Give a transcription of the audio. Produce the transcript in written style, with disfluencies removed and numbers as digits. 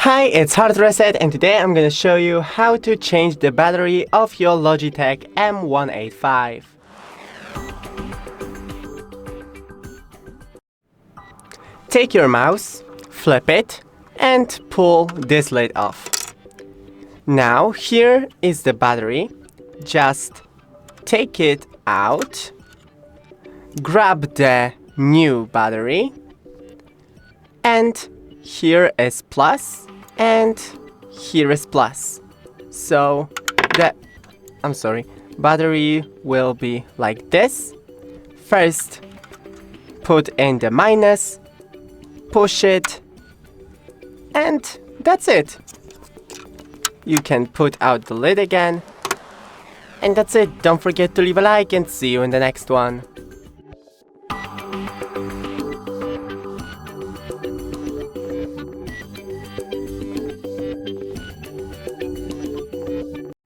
Hi, it's HardReset, and today I'm gonna show you how to change the battery of your Logitech M185. Take your mouse, flip it, and pull this lid off. Now here is the battery. Just take it out, grab the new battery, and here is plus and here is plus. So the battery will be like this. First put in the minus, push it, and that's it. You can put out the lid again, and that's it. Don't forget to leave a like and see you in the next one.